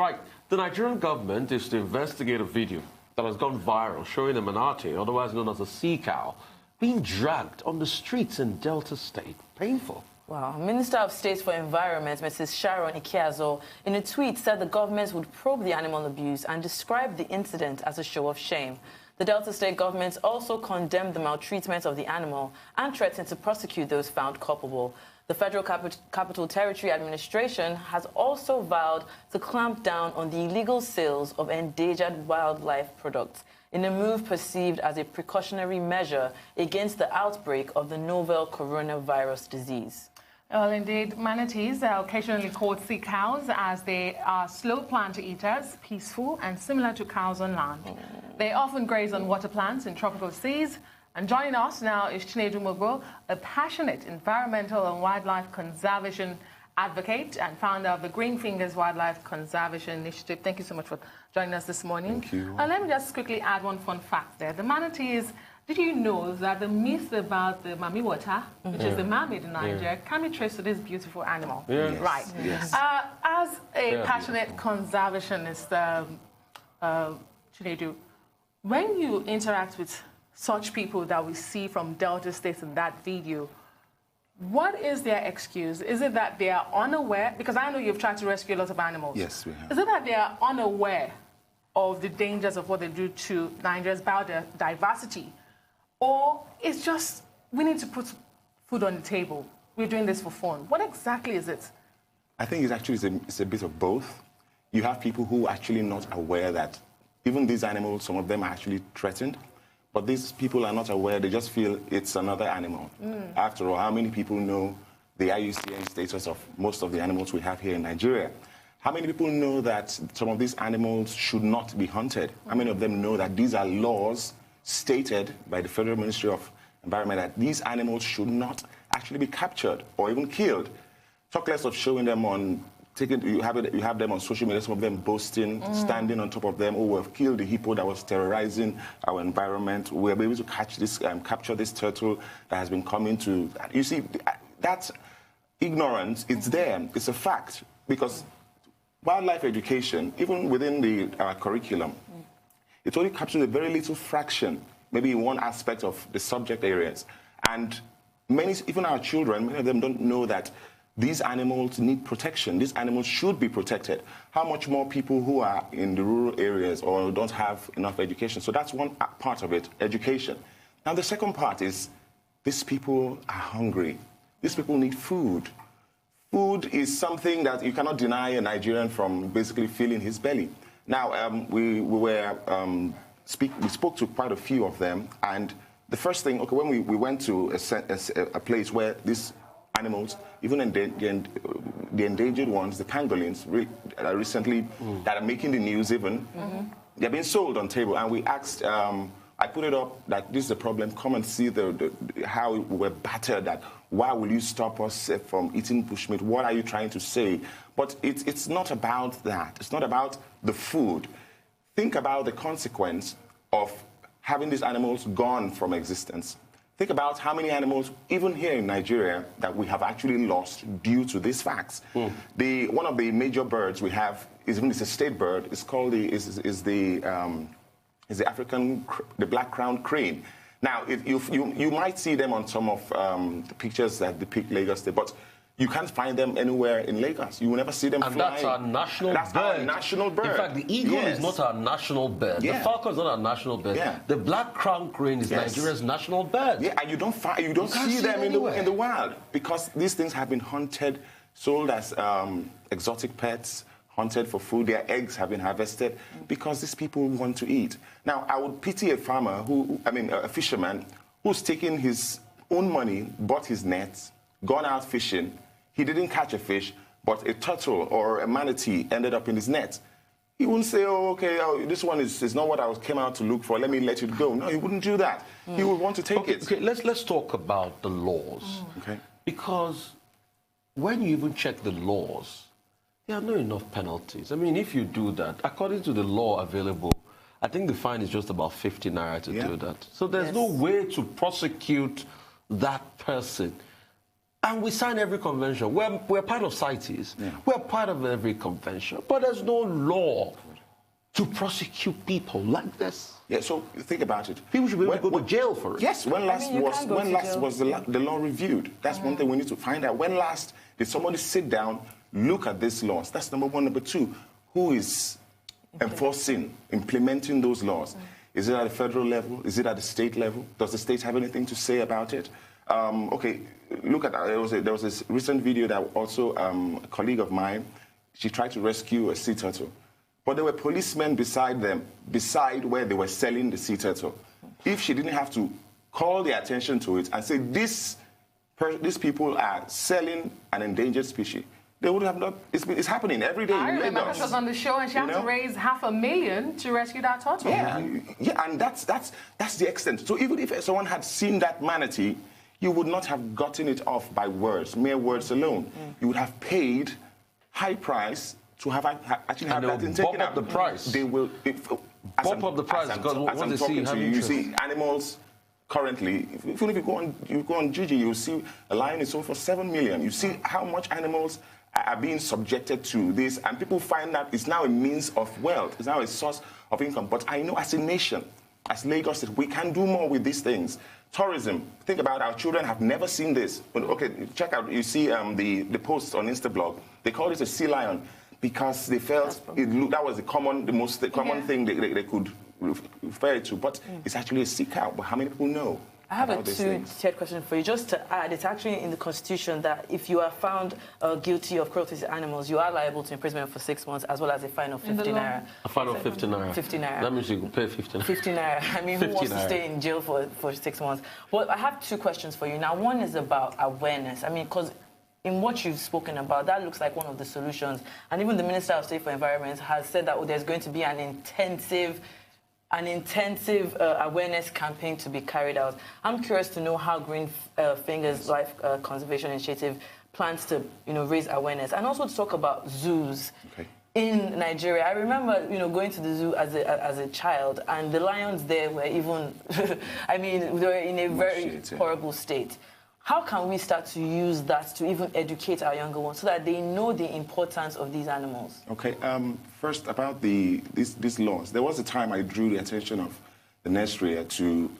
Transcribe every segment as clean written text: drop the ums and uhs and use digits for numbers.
All right, the Nigerian government is to investigate a video that has gone viral showing a manatee, otherwise known as a sea cow, being dragged on the streets in Delta State. Painful. Wow. Minister of State for Environment, Mrs. Sharon Ikeazo, in a tweet said the government would probe the animal abuse and described the incident as a show of shame. The Delta State government also condemned the maltreatment of the animal and threatened to prosecute those found culpable. The Federal Capital Territory Administration has also vowed to clamp down on the illegal sales of endangered wildlife products in a move perceived as a precautionary measure against the outbreak of the novel coronavirus disease. Well, indeed, manatees are occasionally called sea cows as they are slow plant eaters, peaceful and similar to cows on land. They often graze on water plants in tropical seas. And joining us now is Chinedu Mogbo, a passionate environmental and wildlife conservation advocate and founder of the Greenfingers Wildlife Conservation Initiative. Thank you so much for joining us this morning. Thank you. Let me just quickly add one fun fact there. The manatees, did you know that the myth about the mami water, which is the mermaid in Nigeria, can be traced to this beautiful animal? Yes. Right. Yes. As a passionate conservationist, Chinedu, when you interact with such people that we see from Delta State in that video, what is their excuse? Is it that they are unaware? Because I know you've tried to rescue a lot of animals. Yes, we have. Is it that they are unaware of the dangers of what they do to Nigeria's biodiversity? Or it's just, we need to put food on the table. We're doing this for fun. What exactly is it? I think it's a bit of both. You have people who are actually not aware that even these animals, some of them are actually threatened. But these people are not aware. They just feel it's another animal. After all, how many people know the IUCN status of most of the animals we have here in Nigeria? How many people know that some of these animals should not be hunted? How many of them know that these are laws stated by the Federal Ministry of Environment that these animals should not actually be captured or even killed? Talk less of showing them on you have them on social media, some of them boasting, standing on top of them. Oh, we've killed the hippo that was terrorizing our environment. We're able to capture this turtle that has been coming to... You see, that ignorance, it's there. It's a fact. Because wildlife education, even within our curriculum, it only captures a very little fraction, maybe in one aspect of the subject areas. And many, even our children, many of them don't know that these animals need protection. These animals should be protected. How much more people who are in the rural areas or don't have enough education? So that's one part of it, education. Now, the second part is these people are hungry. These people need food. Food is something that you cannot deny a Nigerian from basically filling his belly. Now, we spoke to quite a few of them, and the first thing, okay, when we went to a place where these animals, even the endangered ones, the pangolins, recently that are making the news even, they're being sold on table. And we asked, I put it up that this is a problem. Come and see how we were battered. That why will you stop us from eating bushmeat? What are you trying to say? But it's not about that. It's not about the food. Think about the consequence of having these animals gone from existence. Think about how many animals, even here in Nigeria, that we have actually lost due to these facts. One of the major birds we have it's a state bird. It's called the black-crowned crane. Now, you might see them on some of the pictures that depict Lagos State, but you can't find them anywhere in Lagos. You will never see them flying. And that's our national bird. That's our national bird. In fact, the eagle is not our national bird. The falcon is not our national bird. The black-crowned crane is Nigeria's national bird. Yeah, and you don't see them in the wild because these things have been hunted, sold as exotic pets, hunted for food. Their eggs have been harvested because these people want to eat. Now, I would pity a farmer a fisherman who's taken his own money, bought his nets, gone out fishing. He didn't catch a fish, but a turtle or a manatee ended up in his net. He wouldn't say, oh, okay, this one is not what I came out to look for. Let me let it go. No, he wouldn't do that. He would want to take it. Okay, let's talk about the laws. Okay. Because when you even check the laws, there are not enough penalties. I mean, if you do that, according to the law available, I think the fine is just about 50 naira to do that. So there's no way to prosecute that person. And we sign every convention. We're part of CITES. Yeah. We're part of every convention. But there's no law to prosecute people like this. Yeah, so think about it. People should be able to go to jail for it. Yes, when last was the law reviewed? That's one thing we need to find out. When last did somebody sit down, look at these laws? That's number one. Number two, who is implementing those laws? Is it at the federal level? Is it at the state level? Does the state have anything to say about it? Okay, look at that. There was this recent video that also a colleague of mine, she tried to rescue a sea turtle. But there were policemen beside where they were selling the sea turtle. If she didn't have to call their attention to it and say, these people are selling an endangered species, they would have not. It's happening every day. I remember she was on the show and she had to raise $500,000 to rescue that turtle. Yeah, and that's the extent. So even if someone had seen that manatee, you would not have gotten it off by words, mere words alone. You would have paid high price to have actually have that thing taken up the price. They will bump up the price because what they see, you see animals currently. Even if you go on Gigi, you see a lion is sold for $7 million. You see how much animals are being subjected to this, and people find that it's now a means of wealth. It's now a source of income. But I know as a nation, as Lagos, we can do more with these things. Tourism. Think about our children have never seen this. Okay, check out. You see the posts on Instablog. They call it a sea lion because they felt that was the most common thing they could refer it to. But it's actually a sea cow. But how many people know? I have a two-tiered question for you. Just to add, it's actually in the Constitution that if you are found guilty of cruelty to animals, you are liable to imprisonment for 6 months as well as a fine of 50 naira. A fine of 50 naira. 50 naira. That means you can pay 50 naira. 50 naira. I mean, who wants to stay in jail for 6 months? Well, I have two questions for you. Now, one is about awareness. I mean, because in what you've spoken about, that looks like one of the solutions. And even the Minister of State for Environment has said that there's going to be an intensive awareness campaign to be carried out. I'm curious to know how Greenfingers Life Conservation Initiative plans to, raise awareness, and also to talk about zoos in Nigeria. I remember, going to the zoo as a child, and the lions there were even, I mean, they were in a very horrible state. How can we start to use that to even educate our younger ones so that they know the importance of these animals? Okay. First, about these laws. There was a time I drew the attention of the nursery to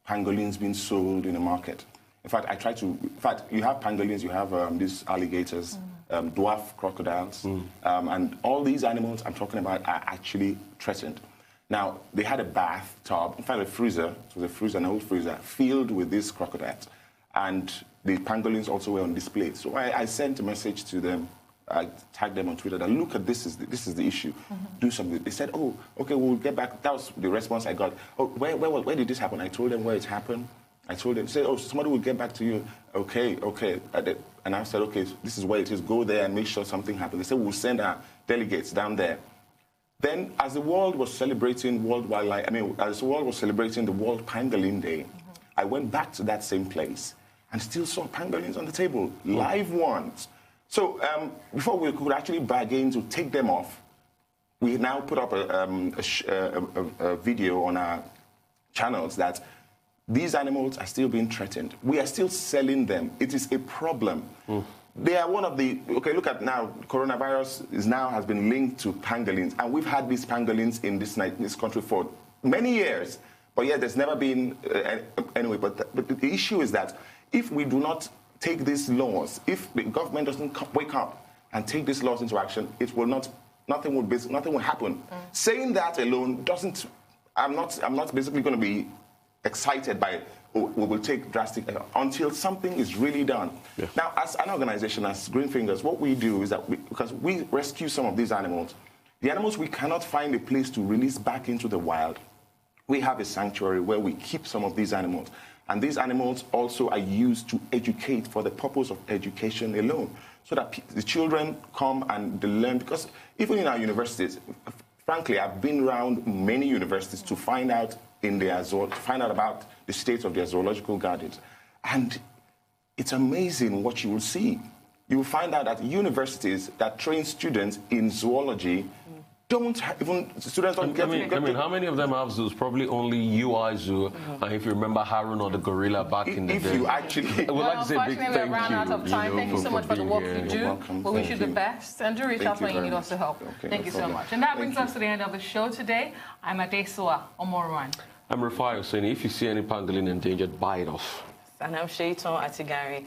pangolins being sold in the market. In fact, you have pangolins, you have these alligators, dwarf crocodiles, and all these animals I'm talking about are actually threatened. Now, they had a bathtub, in fact, an old freezer, filled with these crocodiles. And the pangolins also were on display. So I sent a message to them. I tagged them on Twitter that, look at this is the issue. Do something. They said, oh, okay, we'll get back. That was the response I got. Oh, where did this happen? I told them where it happened. I told them, said, oh, somebody will get back to you. Okay. And I said, okay, this is where it is. Go there and make sure something happens. They said, we'll send our delegates down there. Then, as the world was celebrating the World Pangolin Day, I went back to that same place and still saw pangolins on the table, live ones. So before we could actually bargain to take them off, we now put up a video on our channels that these animals are still being threatened. We are still selling them. It is a problem. They are one of the... Okay, look at now, coronavirus has been linked to pangolins, and we've had these pangolins in this country for many years. But yeah, there's never been... anyway, but the issue is that if we do not take these laws, if the government doesn't wake up and take these laws into action, nothing will happen. Saying that alone doesn't... I'm not basically going to be excited by, we will take drastic until something is really done. Yeah. Now, as an organization, as Greenfingers, what we do is that because we rescue some of these animals, the animals we cannot find a place to release back into the wild, we have a sanctuary where we keep some of these animals. And these animals also are used to educate for the purpose of education alone, so that the children come and they learn. Because even in our universities, frankly, I've been around many universities to find out about the state of their zoological gardens. And it's amazing what you will see. You will find out that universities that train students in zoology don't even, students don't get I mean, how many of them have zoos? Probably only UI Zoo, and if you remember Harun or the gorilla back in the day. If you actually... Well, like to say big thank we ran out of time. Thank you so much for the work you do. We wish you the best. And do reach out when you need us to help. Thank you so much. And that brings us to the end of the show today. I'm Adesua Omorwan. I'm Rufai Husseini. If you see any pangolin endangered, buy it off. And I'm Shaiton Atigari.